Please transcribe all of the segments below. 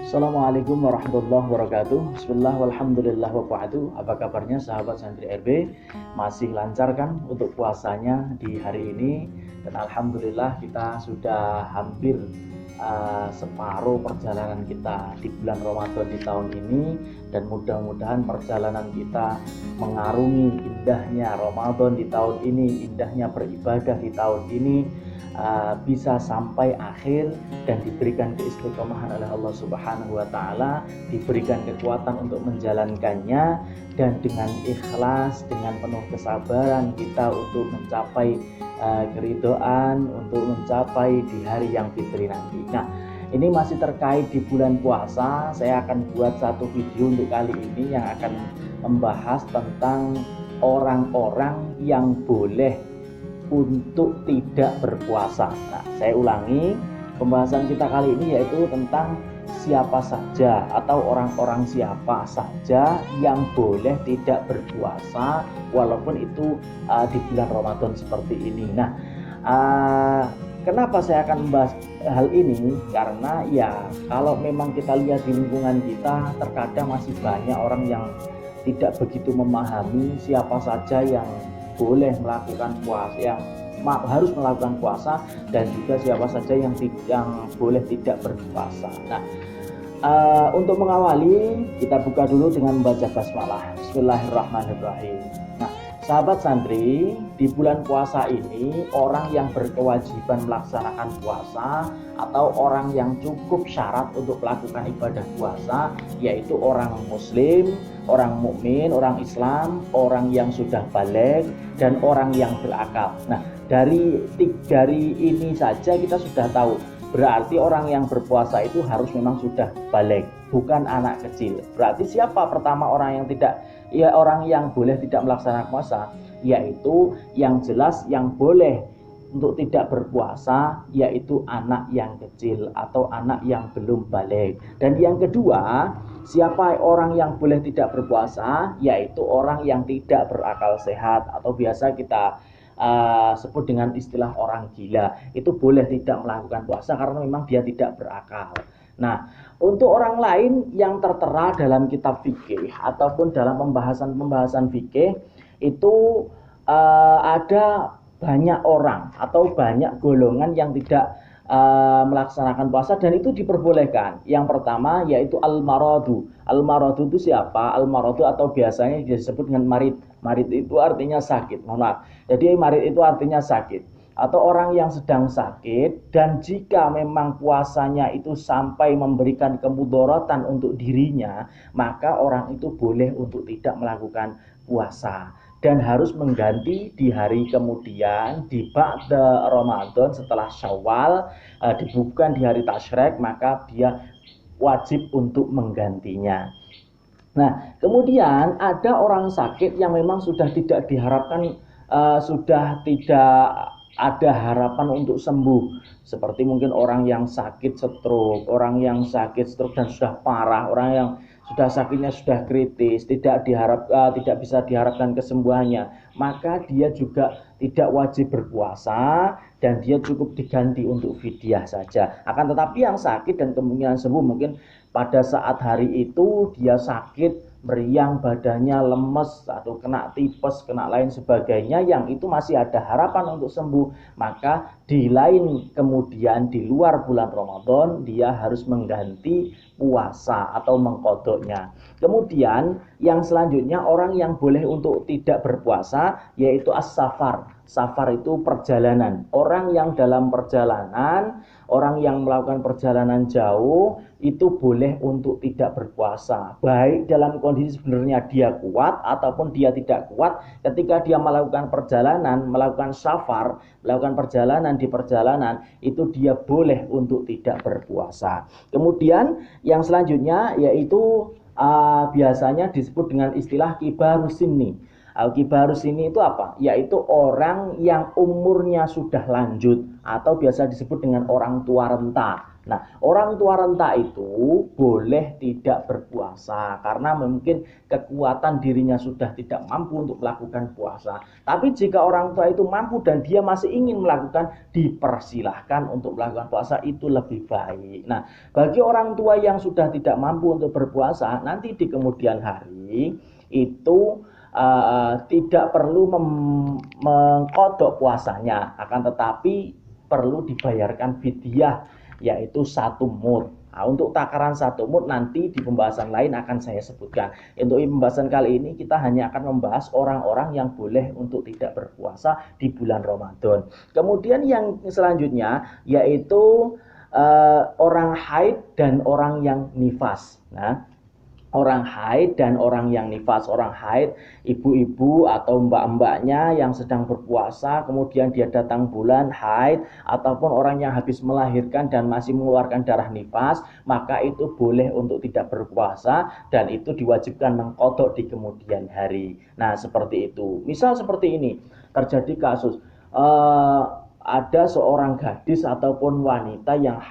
Assalamualaikum warahmatullahi wabarakatuh. Bismillah walhamdulillah wa ba'du. Apa kabarnya sahabat santri RB? Masih lancar kan untuk puasanya di hari ini? Dan alhamdulillah kita sudah hampir separuh perjalanan kita di bulan Ramadan di tahun ini, dan mudah-mudahan perjalanan kita mengarungi indahnya Ramadan di tahun ini, indahnya beribadah di tahun ini bisa sampai akhir dan diberikan keistiqomahan oleh Allah Subhanahu wa taala, diberikan kekuatan untuk menjalankannya, dan dengan ikhlas, dengan penuh kesabaran kita untuk mencapai keridhaan, untuk mencapai di hari yang fitri nanti. Nah, ini masih terkait di bulan puasa. Saya akan buat satu video untuk kali ini yang akan membahas tentang orang-orang yang boleh untuk tidak berpuasa. Nah, saya ulangi, pembahasan kita kali ini yaitu tentang siapa saja atau orang-orang siapa saja yang boleh tidak berpuasa walaupun itu di bulan Ramadan seperti ini. Nah, kenapa saya akan membahas hal ini? Karena ya kalau memang kita lihat di lingkungan kita, terkadang masih banyak orang yang tidak begitu memahami siapa saja yang boleh melakukan puasa, yang harus melakukan puasa, dan juga siapa saja yang boleh tidak berpuasa. Nah, untuk mengawali kita buka dulu dengan membaca basmalah. Bismillahirrahmanirrahim. Nah, sahabat santri, di bulan puasa ini orang yang berkewajiban melaksanakan puasa atau orang yang cukup syarat untuk melakukan ibadah puasa yaitu orang muslim, orang mukmin, orang Islam, orang yang sudah baligh, dan orang yang berakal. Nah, dari ini saja kita sudah tahu, berarti orang yang berpuasa itu harus memang sudah baligh, bukan anak kecil. Berarti siapa pertama orang yang boleh tidak melaksanakan puasa? Yaitu yang jelas yang boleh untuk tidak berpuasa yaitu anak yang kecil atau anak yang belum baligh. Dan yang kedua, siapa orang yang boleh tidak berpuasa? Yaitu orang yang tidak berakal sehat atau biasa kita sebut dengan istilah orang gila. Itu boleh tidak melakukan puasa karena memang dia tidak berakal. Nah, untuk orang lain yang tertera dalam kitab fikih ataupun dalam pembahasan fikih itu ada banyak orang atau banyak golongan yang tidak melaksanakan puasa, dan itu diperbolehkan. Yang pertama yaitu al-maradu. Al-maradu itu siapa? Al-maradu atau biasanya disebut dengan marid. Marid itu artinya sakit. Mohon maaf. Jadi marid itu artinya sakit atau orang yang sedang sakit, dan jika memang puasanya itu sampai memberikan kemudaratan untuk dirinya, maka orang itu boleh untuk tidak melakukan puasa dan harus mengganti di hari kemudian, di ba'da Ramadan setelah Syawal, bukan di hari Tasyrik, maka dia wajib untuk menggantinya. Nah, kemudian ada orang sakit yang memang sudah tidak diharapkan, sudah tidak ada harapan untuk sembuh, seperti mungkin orang yang sakit stroke, dan sudah parah, orang yang sudah sakitnya sudah kritis, tidak bisa diharapkan kesembuhannya, maka dia juga tidak wajib berpuasa dan dia cukup diganti untuk fidyah saja. Akan tetapi yang sakit dan kemungkinan sembuh, mungkin pada saat hari itu dia sakit, meriang, badannya lemes atau kena tipes, kena lain sebagainya, yang itu masih ada harapan untuk sembuh, maka di lain kemudian di luar bulan Ramadan dia harus mengganti puasa atau mengqodoknya. Kemudian yang selanjutnya orang yang boleh untuk tidak berpuasa yaitu as-safar. Safar itu perjalanan. Orang yang dalam perjalanan, orang yang melakukan perjalanan jauh itu boleh untuk tidak berpuasa. Baik dalam kondisi sebenarnya dia kuat ataupun dia tidak kuat, ketika dia melakukan perjalanan, melakukan safar, melakukan perjalanan di perjalanan, itu dia boleh untuk tidak berpuasa. Kemudian yang selanjutnya yaitu biasanya disebut dengan istilah kibarus sinni. Al-kibarus ini itu apa? Yaitu orang yang umurnya sudah lanjut atau biasa disebut dengan orang tua renta. Nah, orang tua renta itu boleh tidak berpuasa karena mungkin kekuatan dirinya sudah tidak mampu untuk melakukan puasa. Tapi jika orang tua itu mampu dan dia masih ingin melakukan, dipersilahkan untuk melakukan puasa, itu lebih baik. Nah, bagi orang tua yang sudah tidak mampu untuk berpuasa, nanti di kemudian hari itu tidak perlu mengkodok puasanya, akan tetapi perlu dibayarkan fidyah, yaitu 1 mud. Nah, untuk takaran 1 mud nanti di pembahasan lain akan saya sebutkan. Untuk pembahasan kali ini kita hanya akan membahas orang-orang yang boleh untuk tidak berpuasa di bulan Ramadan. Kemudian yang selanjutnya yaitu orang haid dan orang yang nifas. Nah, orang haid dan orang yang nifas. Orang haid, ibu-ibu atau mbak-mbaknya yang sedang berpuasa, kemudian dia datang bulan haid, ataupun orang yang habis melahirkan dan masih mengeluarkan darah nifas, maka itu boleh untuk tidak berpuasa dan itu diwajibkan mengqadha di kemudian hari. Nah, seperti itu. Misal seperti ini, terjadi kasus ada seorang gadis ataupun wanita yang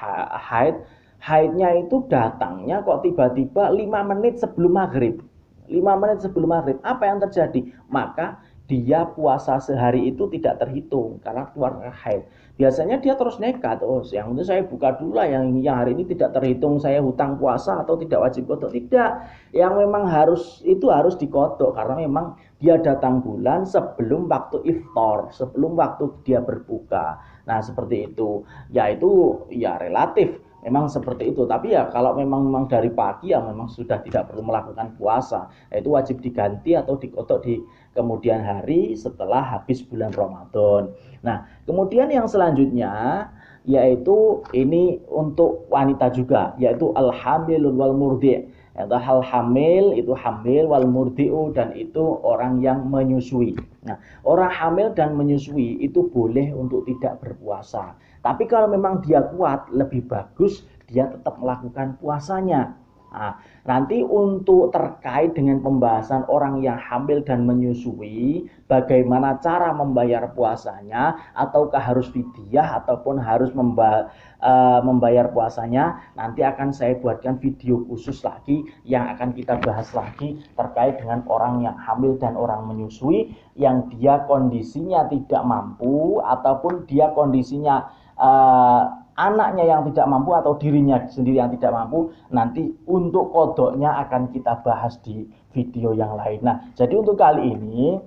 haidnya itu datangnya kok tiba-tiba 5 menit sebelum maghrib. 5 menit sebelum maghrib. Apa yang terjadi? Maka dia puasa sehari itu tidak terhitung karena keluar haid. Biasanya dia terus nekat, oh yang itu saya buka dulu lah, yang hari ini tidak terhitung saya hutang puasa atau tidak wajib qadha. Tidak, yang memang harus diqadha karena memang dia datang bulan sebelum waktu iftar, sebelum waktu dia berbuka. Nah, seperti itu. Yaitu ya relatif memang seperti itu, tapi ya kalau memang dari pagi ya memang sudah tidak perlu melakukan puasa, itu wajib diganti atau diqadha di kemudian hari setelah habis bulan Ramadan. Nah, kemudian yang selanjutnya yaitu ini untuk wanita juga, yaitu al-hamilun wal murdi'. Yaitu hal hamil itu hamil, wal murdi'u dan itu orang yang menyusui. Nah, orang hamil dan menyusui itu boleh untuk tidak berpuasa. Tapi kalau memang dia kuat, lebih bagus dia tetap melakukan puasanya. Nah, nanti untuk terkait dengan pembahasan orang yang hamil dan menyusui, bagaimana cara membayar puasanya, ataukah harus fidyah ataupun harus membayar puasanya, nanti akan saya buatkan video khusus lagi yang akan kita bahas lagi terkait dengan orang yang hamil dan orang menyusui yang dia kondisinya tidak mampu ataupun dia kondisinya anaknya yang tidak mampu atau dirinya sendiri yang tidak mampu. Nanti untuk kodoknya akan kita bahas di video yang lain. Nah, jadi untuk kali ini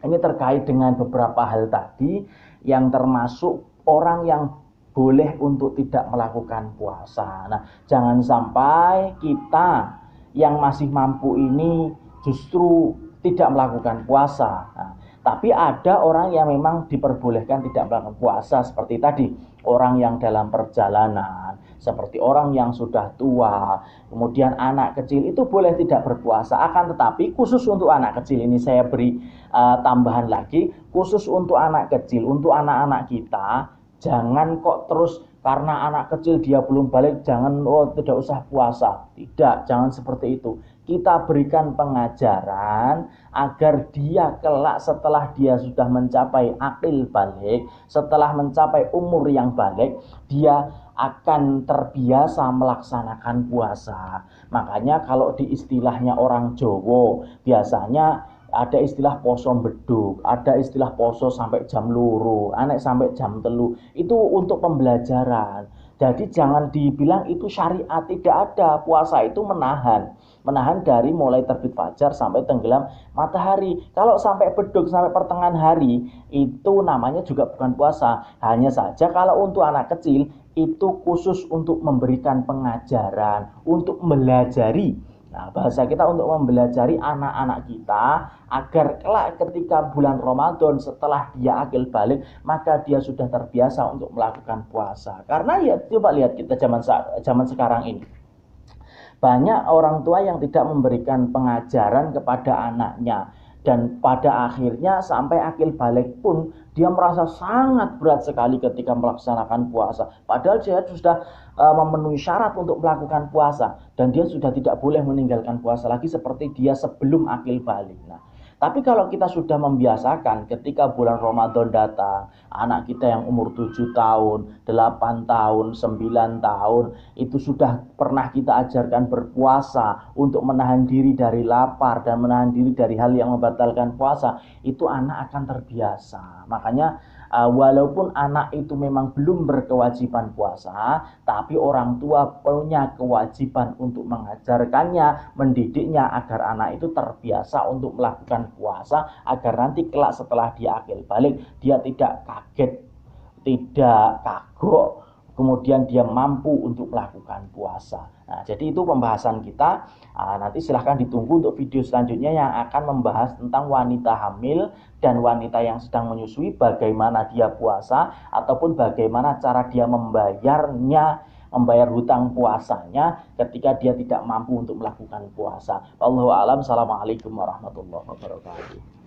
terkait dengan beberapa hal tadi yang termasuk orang yang boleh untuk tidak melakukan puasa. Nah, jangan sampai kita yang masih mampu ini justru tidak melakukan puasa. Nah, tapi ada orang yang memang diperbolehkan tidak melakukan puasa seperti tadi, orang yang dalam perjalanan, seperti orang yang sudah tua, kemudian anak kecil itu boleh tidak berpuasa. Akan tetapi khusus untuk anak kecil ini saya beri tambahan lagi, khusus untuk anak kecil, untuk anak-anak kita, jangan kok terus karena anak kecil dia belum balik jangan tidak usah puasa. Tidak, jangan seperti itu. Kita berikan pengajaran agar dia kelak setelah dia sudah mencapai aqil balik, setelah mencapai umur yang balik, dia akan terbiasa melaksanakan puasa. Makanya kalau di istilahnya orang Jawa, biasanya ada istilah poso beduk, ada istilah poso sampai jam loro, anek sampai jam telu. Itu untuk pembelajaran. Jadi jangan dibilang itu syariat, tidak ada. Puasa itu menahan dari mulai terbit fajar sampai tenggelam matahari. Kalau sampai beduk sampai pertengahan hari itu namanya juga bukan puasa. Hanya saja kalau untuk anak kecil itu khusus untuk memberikan pengajaran, untuk melajari. Nah, bahasa kita untuk mempelajari anak-anak kita agar kelak ketika bulan Ramadan setelah dia akil balik, maka dia sudah terbiasa untuk melakukan puasa. Karena ya coba lihat kita zaman sekarang ini. Banyak orang tua yang tidak memberikan pengajaran kepada anaknya. Dan pada akhirnya sampai akil balik pun dia merasa sangat berat sekali ketika melaksanakan puasa. Padahal dia sudah memenuhi syarat untuk melakukan puasa. Dan dia sudah tidak boleh meninggalkan puasa lagi seperti dia sebelum akil balik. Nah, Tapi kalau kita sudah membiasakan ketika bulan Ramadan datang, anak kita yang umur 7 tahun, 8 tahun, 9 tahun, itu sudah pernah kita ajarkan berpuasa untuk menahan diri dari lapar dan menahan diri dari hal yang membatalkan puasa, itu anak akan terbiasa. Makanya walaupun anak itu memang belum berkewajiban puasa, tapi orang tua punya kewajiban untuk mengajarkannya, mendidiknya agar anak itu terbiasa untuk melakukan puasa, agar nanti kelak setelah dia akil balik, dia tidak kaget, tidak kagok, kemudian dia mampu untuk melakukan puasa. Nah, jadi itu pembahasan kita. Nanti silahkan ditunggu untuk video selanjutnya yang akan membahas tentang wanita hamil dan wanita yang sedang menyusui, bagaimana dia puasa ataupun bagaimana cara dia membayar hutang puasanya ketika dia tidak mampu untuk melakukan puasa. Wallahu a'lam. Assalamualaikum warahmatullahi wabarakatuh.